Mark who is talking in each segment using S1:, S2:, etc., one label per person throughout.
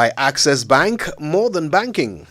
S1: By Access Bank, more than banking.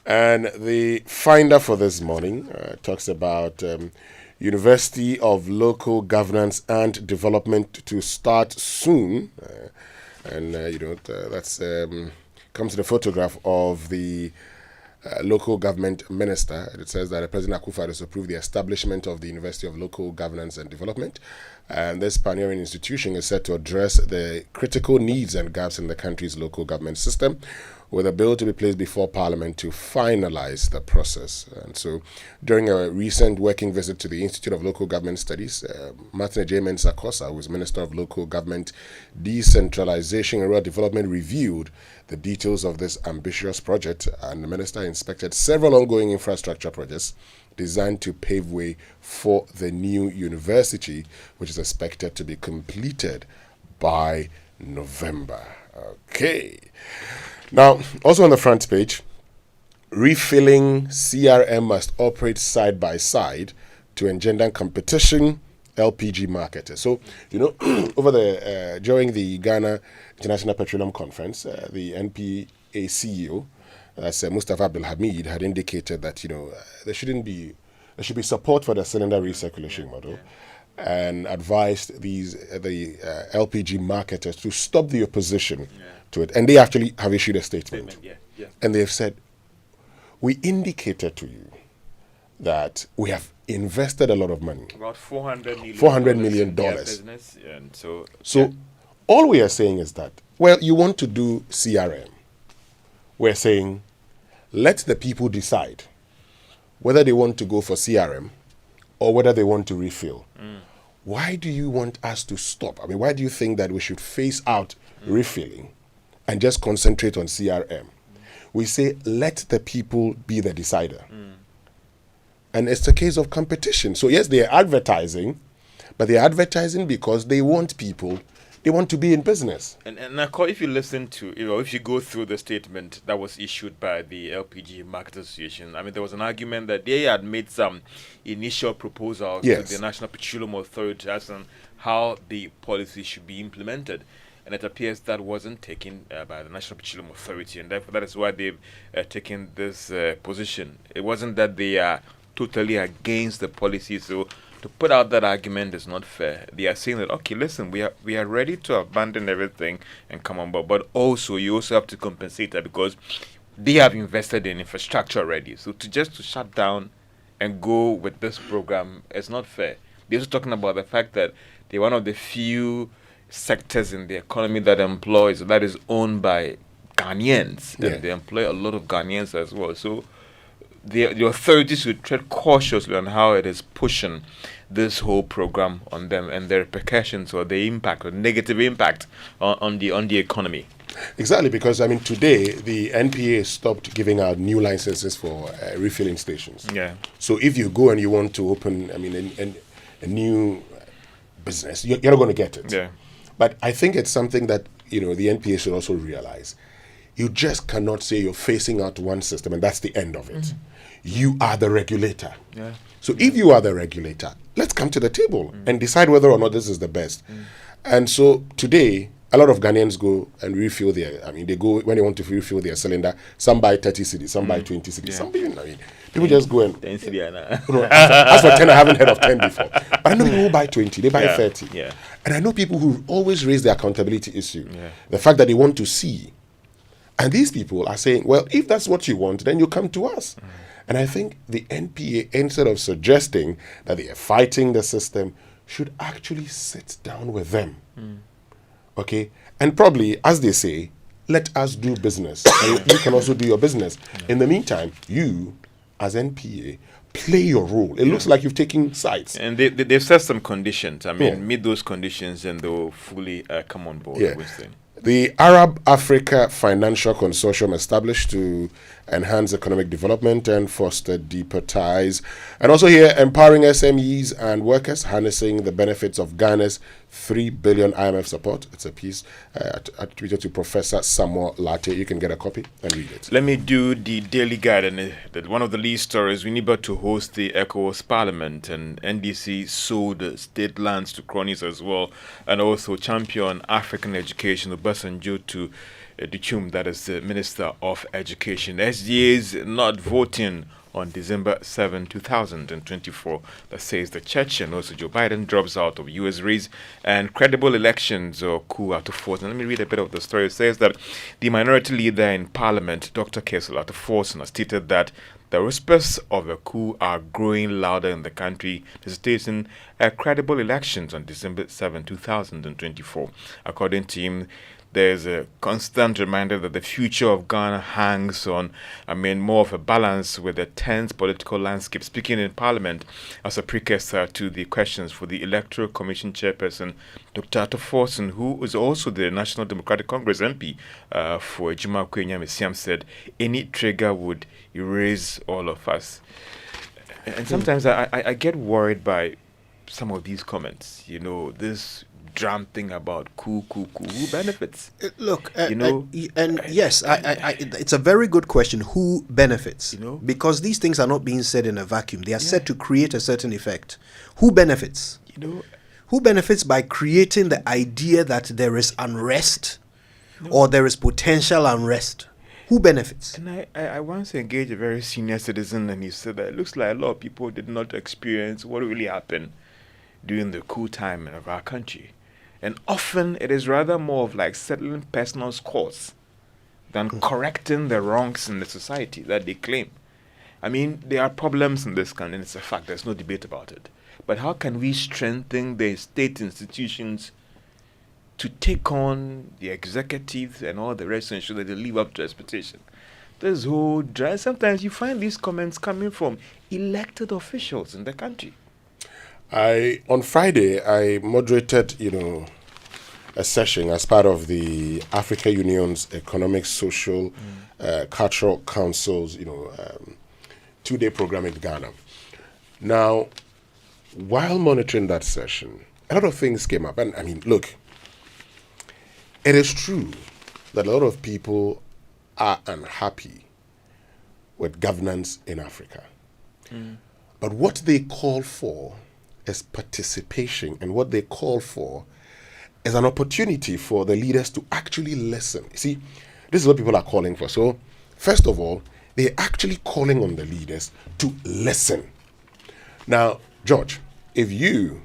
S2: And the finder for this morning talks about University of Local Governance and Development to start soon. That's comes to the photograph of the local government minister. It says that President Akufo-Addo has approved the establishment of the University of Local Governance and Development. And this pioneering institution is set to address the critical needs and gaps in the country's local government system, with a bill to be placed before Parliament to finalize the process. And so, during a recent working visit to the Institute of Local Government Studies, Martin J. Mensah-Kossa, who is Minister of Local Government, Decentralization and Rural Development, reviewed the details of this ambitious project, and the minister inspected several ongoing infrastructure projects designed to pave way for the new university, which is expected to be completed by November. Okay. Now, also on the front page, refilling CRM must operate side by side to engender competition, LPG marketers. So, over the during the Ghana International Petroleum Conference, the NPA CEO, that's Mustafa Abdulhamid, had indicated that there should be support for the cylinder recirculation model, and advised the LPG marketers to stop the opposition to it. And they actually have issued a statement. And they've said, we indicated to you that we have invested a lot of money.
S3: About
S2: $400 million.
S3: Business, and so
S2: all we are saying is that, well, you want to do CRM. We're saying, let the people decide whether they want to go for CRM or whether they want to refill. Why do you want us to stop? I mean, why do you think that we should phase out refilling and just concentrate on CRM? We say, let the people be the decider. And it's a case of competition. So yes, they are advertising, but they are advertising because they want people, they want to be in business.
S3: And if you listen to, if you go through the statement that was issued by the LPG Marketers Association, I mean, there was an argument that they had made some initial proposals to the National Petroleum Authority as on how the policy should be implemented. And it appears that wasn't taken by the National Petroleum Authority, and therefore that is why they've taken this position. It wasn't that they are totally against the policy, so to put out that argument is not fair. They are saying that, okay, listen, we are ready to abandon everything and come on board, but also you also have to compensate that because they have invested in infrastructure already. So to shut down and go with this program is not fair. They're also talking about the fact that they're one of the few sectors in the economy that is owned by Ghanaians, and they employ a lot of Ghanaians as well. So the authorities should tread cautiously on how it is pushing this whole program on them and their repercussions or the impact or negative impact on the economy.
S2: Exactly, because I mean today the NPA stopped giving out new licenses for refilling stations. So if you go and you want to open, a new business, you're not going to get it. But I think it's something that the NPA should also realize. You just cannot say you're phasing out one system and that's the end of it. You are the regulator. So if you are the regulator, let's come to the table and decide whether or not this is the best. And so today, a lot of Ghanaians go and refill they go when they want to refill their cylinder. Some buy 30 cedis, some buy 20 cedis. Some people just go and
S3: 10 cedis.
S2: As for 10, I haven't heard of 10 before. But I know people who buy 20, they buy 30. And I know people who always raise the accountability issue. The fact that they want to see. And these people are saying, well, if that's what you want, then you come to us. And I think the NPA, instead of suggesting that they are fighting the system, should actually sit down with them. Okay? And probably, as they say, let us do business. And you can also do your business. In the meantime, you, as NPA, play your role. It looks like you've taken sides.
S3: And they've set some conditions. I mean, meet those conditions and they'll fully come on board with them.
S2: The Arab Africa Financial Consortium established to enhance economic development and foster deeper ties. And also here, empowering SMEs and workers, harnessing the benefits of Ghana's 3 billion IMF support. It's a piece attributed to Professor Samuel Latte. You can get a copy and read it.
S3: Let me do the Daily Guide. And one of the lead stories, we need to host the ECOWAS Parliament, and NDC sold state lands to cronies as well, and also champion African education, Obasanjo, to Duchum, that is the Minister of Education. SGA's not voting on December 7, 2024, that says the church and also Joe Biden drops out of U.S. race and credible elections or coup out of force. And let me read a bit of the story. It says that the minority leader in Parliament, Dr. Kessel out of Force, has stated that the whispers of a coup are growing louder in the country, necessitating credible elections on December 7, 2024. According to him, there's a constant reminder that the future of Ghana hangs on, more of a balance with the tense political landscape. Speaking in Parliament as a precursor to the questions for the Electoral Commission chairperson, Dr. Attoforson, who is also the National Democratic Congress MP for Ejima Kwenya Mesiam, said any trigger would erase all of us. And sometimes I get worried by some of these comments. This drum thing about coup. Who benefits?
S1: Look, yes, it's a very good question. Who benefits? Because these things are not being said in a vacuum. They are said to create a certain effect. Who benefits? Who benefits by creating the idea that there is unrest or there is potential unrest? Who benefits?
S3: And I once engaged a very senior citizen, and he said that it looks like a lot of people did not experience what really happened during the coup time of our country. And often it is rather more of like settling personal scores than correcting the wrongs in the society that they claim. There are problems in this country, and it's a fact. There's no debate about it. But how can we strengthen the state institutions to take on the executive and all the rest and ensure that they live up to expectation? This whole drive, sometimes you find these comments coming from elected officials in the country.
S2: On Friday, I moderated, a session as part of the Africa Union's Economic, Social, Cultural Council's, 2-day program in Ghana. Now, while monitoring that session, a lot of things came up. And look, it is true that a lot of people are unhappy with governance in Africa. But what they call for is participation, and what they call for is an opportunity for the leaders to actually listen. You see, this is what people are calling for. So, first of all, they're actually calling on the leaders to listen. Now, George, if you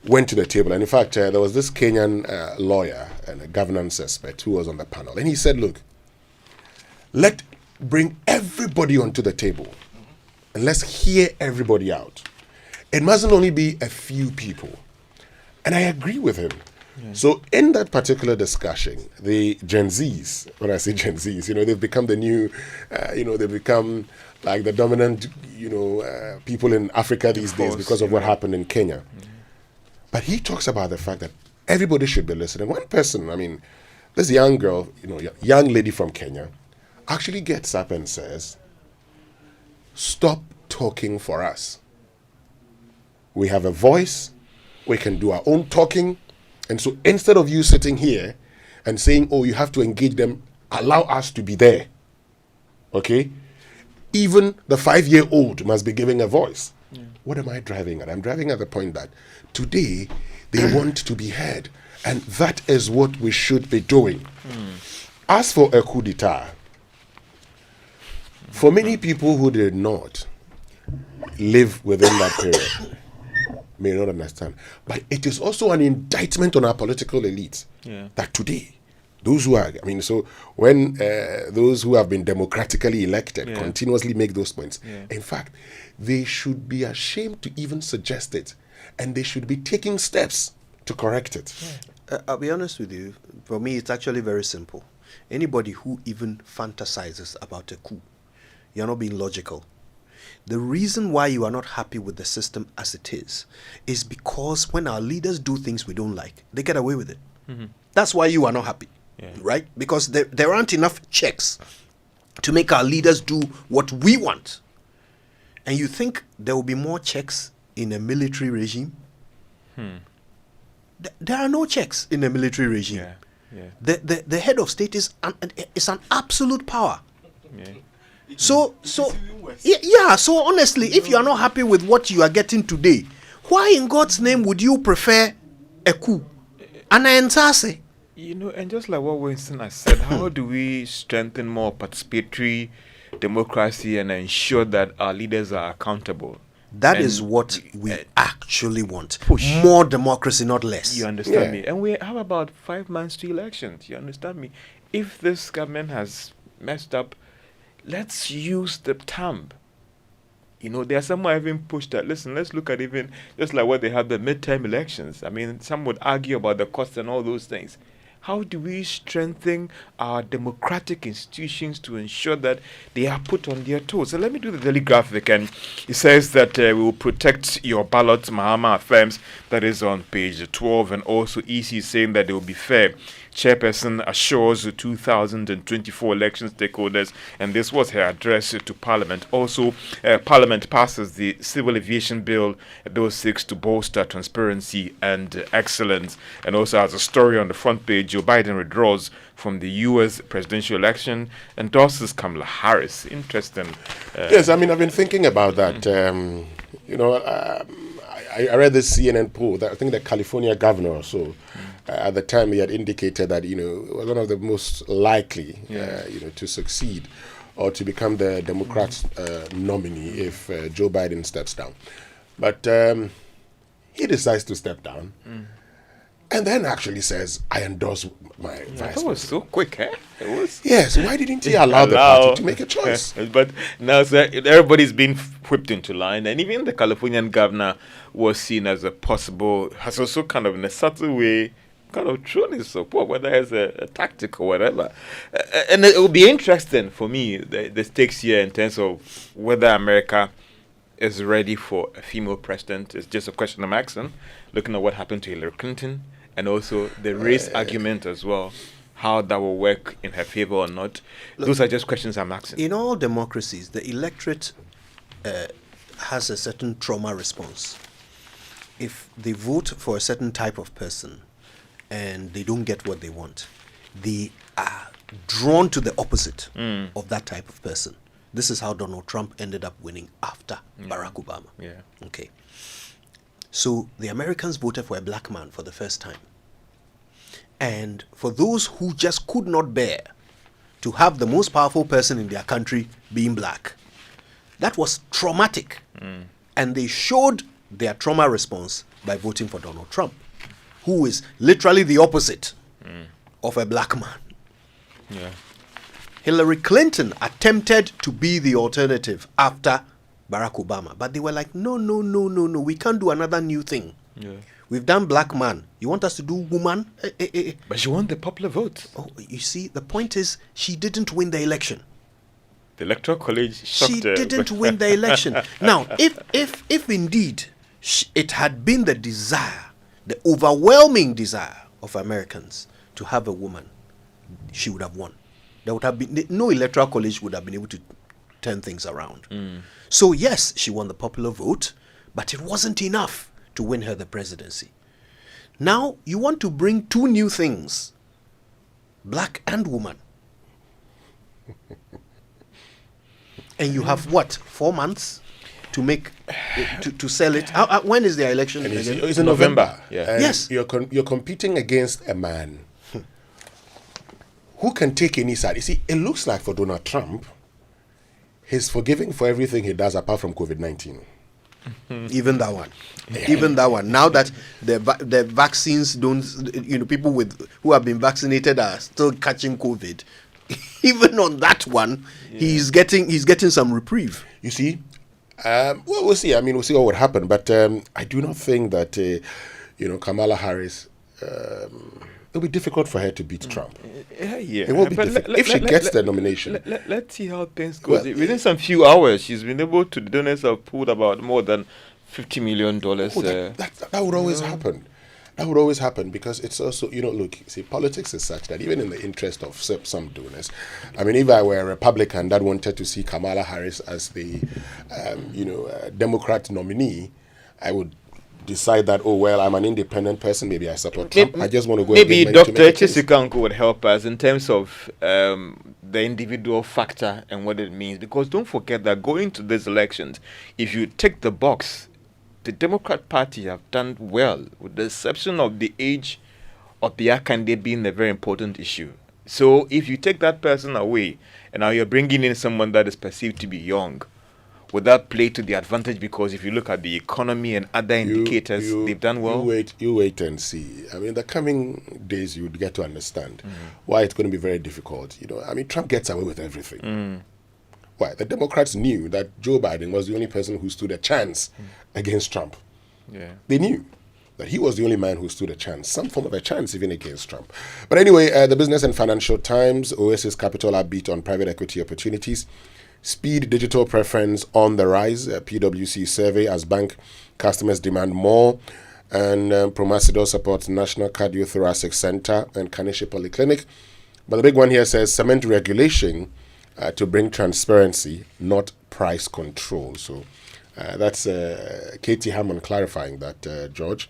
S2: went to the table, and in fact, there was this Kenyan lawyer and a governance expert who was on the panel, and he said, look, bring everybody onto the table, and let's hear everybody out. It mustn't only be a few people. And I agree with him. Yeah. So in that particular discussion, the Gen Zs, when I say Gen Zs, they've become the new, they've become like the dominant, people in Africa these days because of what happened in Kenya. But he talks about the fact that everybody should be listening. One person, this young girl, young lady from Kenya, actually gets up and says, stop talking for us. We have a voice, we can do our own talking, and so instead of you sitting here and saying, oh, you have to engage them, allow us to be there. Okay? Even the 5-year-old must be giving a voice. Yeah. What am I driving at? I'm driving at the point that today they want to be heard, and that is what we should be doing. As for a coup d'etat, for many people who did not live within that period, may not understand. But it is also an indictment on our political elites that today, those who are, so when those who have been democratically elected continuously make those points, in fact, they should be ashamed to even suggest it, and they should be taking steps to correct it.
S1: I'll be honest with you, for me, it's actually very simple. Anybody who even fantasizes about a coup, you're not being logical. The reason why you are not happy with the system as it is because when our leaders do things we don't like, they get away with it. That's why you are not happy, right? Because there aren't enough checks to make our leaders do what we want. And you think there will be more checks in a military regime? There are no checks in a military regime. The head of state is an absolute power. So honestly, if you are not happy with what you are getting today, why in God's name would you prefer a coup? And I answer,
S3: And just like what Winston has said, how do we strengthen more participatory democracy and ensure that our leaders are accountable?
S1: That is what we actually want.
S3: Push.
S1: More democracy, not less.
S3: You understand me? And we have about 5 months to elections. You understand me? If this government has messed up, let's use the term. There are some who have even pushed that. Listen, let's look at even just like what they have the midterm elections. I mean, some would argue about the cost and all those things. How do we strengthen our democratic institutions to ensure that they are put on their toes? So let me do the daily graphic, and it says that we will protect your ballot, Mahama affirms. That is on page 12, and also EC is saying that they will be fair. Chairperson assures the 2024 election stakeholders, and this was her address to Parliament. Also, Parliament passes the Civil Aviation Bill 6 to bolster transparency and excellence. And also has a story on the front page: Joe Biden withdraws from the U.S. presidential election, endorses Kamala Harris. Interesting.
S2: Yes, I mean, I've been thinking about that. I read this CNN poll that I think the California governor or so, at the time he had indicated that, it was one of the most likely, to succeed or to become the Democrats' nominee if Joe Biden steps down. But he decides to step down and then actually says, I endorse my vice president.
S3: That was so quick, eh? It was.
S2: Yes, why didn't he allow the party to make a choice?
S3: But now, sir, everybody's been whipped into line, and even the Californian governor was seen as a possible, has also kind of in a subtle way kind of shown his support, whether as a tactic or whatever. And it will be interesting for me, the stakes here in terms of whether America is ready for a female president. It's just a question I'm asking, looking at what happened to Hillary Clinton, and also the race argument as well, how that will work in her favor or not. Look, those are just questions I'm asking.
S1: In all democracies, the electorate has a certain trauma response. If they vote for a certain type of person and they don't get what they want, they are drawn to the opposite of that type of person. This is how Donald Trump ended up winning after Barack Obama.
S3: Yeah.
S1: Okay. So the Americans voted for a black man for the first time. And for those who just could not bear to have the most powerful person in their country being black, that was traumatic. And they showed their trauma response by voting for Donald Trump, who is literally the opposite of a black man.
S3: Yeah.
S1: Hillary Clinton attempted to be the alternative after Barack Obama, but they were like, no, we can't do another new thing.
S3: Yeah.
S1: We've done black man. You want us to do woman?
S3: But she won the popular vote.
S1: Oh, you see, the point is, she didn't win the election.
S3: The Electoral College shocked
S1: She
S3: her.
S1: didn't win the election. Now, if indeed it had been the desire, the overwhelming desire of Americans to have a woman, she would have won. There would have been no Electoral College would have been able to turn things around. So yes, she won the popular vote, but it wasn't enough to win her the presidency. Now you want to bring two new things, black and woman. And you have what, 4 months to make to sell it? When is the election?
S2: And it's in November.
S3: Yeah.
S2: And
S1: Yes.
S2: You're competing against a man who can take any side. You see, it looks like for Donald Trump, he's forgiving for everything he does apart from COVID-19.
S1: Even that one. Even that one. Now that the vaccines don't, people who have been vaccinated are still catching COVID. Even on that one, he's getting some reprieve.
S2: You see, well, we'll see. I mean, we'll see what would happen. But I do not think that, Kamala Harris, it'll be difficult for her to beat Trump.
S3: Yeah.
S2: It will be difficult. If she gets the nomination.
S3: Let's see how things go.
S2: Well,
S3: Within some few hours, she's been able to, the donors have pulled about more than $50 million.
S2: That would always happen. That would always happen because it's also, look, see, politics is such that even in the interest of some donors, I mean, if I were a Republican that wanted to see Kamala Harris as the, Democrat nominee, I would decide that, I'm an independent person, maybe I support Trump. I just want to go.
S3: Maybe Dr. Chisikanko would help us in terms of the individual factor and what it means. Because don't forget that going to these elections, if you tick the box, the Democrat Party have done well, with the exception of the age of their candidate being a very important issue. So if you take that person away, and now you're bringing in someone that is perceived to be young, would that play to the advantage? Because if you look at the economy and other indicators, they've done well.
S2: You wait and see. I mean, the coming days you would get to understand why it's going to be very difficult. I mean, Trump gets away with everything. Why? The Democrats knew that Joe Biden was the only person who stood a chance against Trump.
S3: Yeah.
S2: They knew that he was the only man who stood a chance, some form of a chance even against Trump. But anyway, the Business and Financial Times, Oasis Capital upbeat on private equity opportunities. Speed digital preference on the rise. PwC survey as bank customers demand more. And Promasidor supports National Cardiothoracic Center and Kanishi Polyclinic. But the big one here says cement regulation to bring transparency, not price control. So that's Katie Hammond clarifying that, George.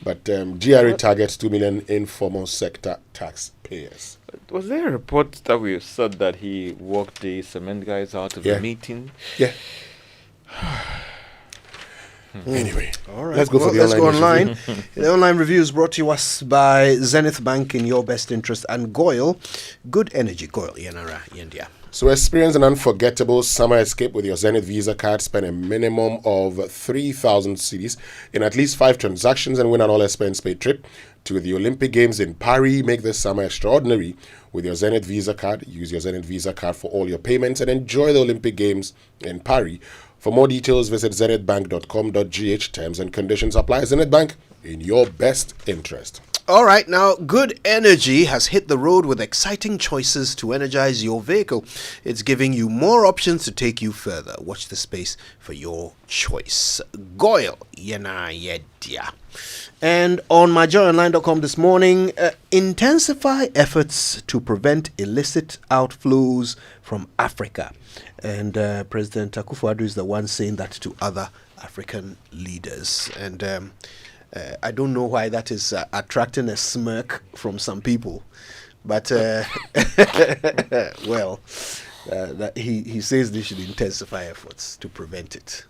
S2: But GRA targets 2 million informal sector taxpayers.
S3: Was there a report that we said that he walked the cement guys out of the meeting?
S2: Yeah. Anyway,
S1: all right.
S2: Let's go for the
S1: let's
S2: online
S1: go online. The online review is brought to you us by Zenith Bank in your best interest and Goyle, Good Energy, Goyle, Yanara, India.
S2: So experience an unforgettable summer escape with your Zenith Visa card. Spend a minimum of 3,000 cedis in at least 5 transactions and win an all-expense-paid trip to the Olympic Games in Paris. Make this summer extraordinary with your Zenith Visa card. Use your Zenith Visa card for all your payments and enjoy the Olympic Games in Paris. For more details, visit zenithbank.com.gh. Terms and conditions apply. Zenith Bank, in your best interest.
S1: All right, now Good Energy has hit the road with exciting choices to energize your vehicle. It's giving you more options to take you further. Watch the space for your choice. Goyle, Yena Yedia. And on myjoyonline.com this morning, intensify efforts to prevent illicit outflows from Africa. And President Akufo-Addo is the one saying that to other African leaders. And I don't know why that is attracting a smirk from some people, but well, that he says they should intensify efforts to prevent it.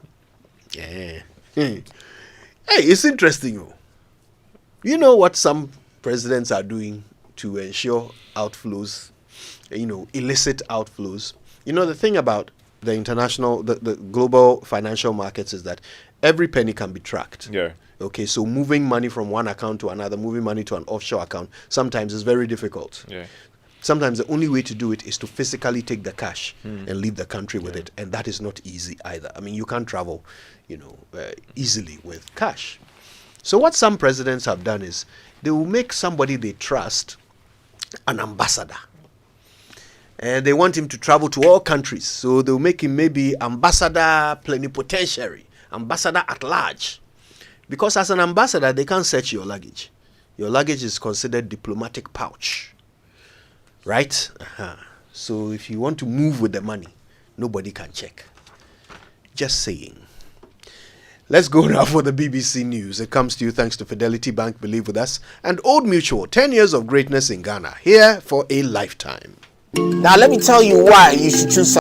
S1: Yeah. Hey, it's interesting. You know what some presidents are doing to ensure outflows, illicit outflows. The thing about the international, the global financial markets is that every penny can be tracked.
S3: Yeah.
S1: Okay, so moving money from one account to another, moving money to an offshore account, sometimes is very difficult.
S3: Yeah.
S1: Sometimes the only way to do it is to physically take the cash and leave the country with it, and that is not easy either. I mean, you can't travel, easily with cash. So what some presidents have done is they will make somebody they trust an ambassador. And they want him to travel to all countries. So they'll make him maybe ambassador plenipotentiary, ambassador at large. Because as an ambassador, they can't search your luggage. Your luggage is considered diplomatic pouch. Right? So if you want to move with the money, nobody can check. Just saying. Let's go now for the BBC News. It comes to you thanks to Fidelity Bank, believe with us, and Old Mutual, 10 years of greatness in Ghana, here for a lifetime.
S4: Now let me tell you why you should choose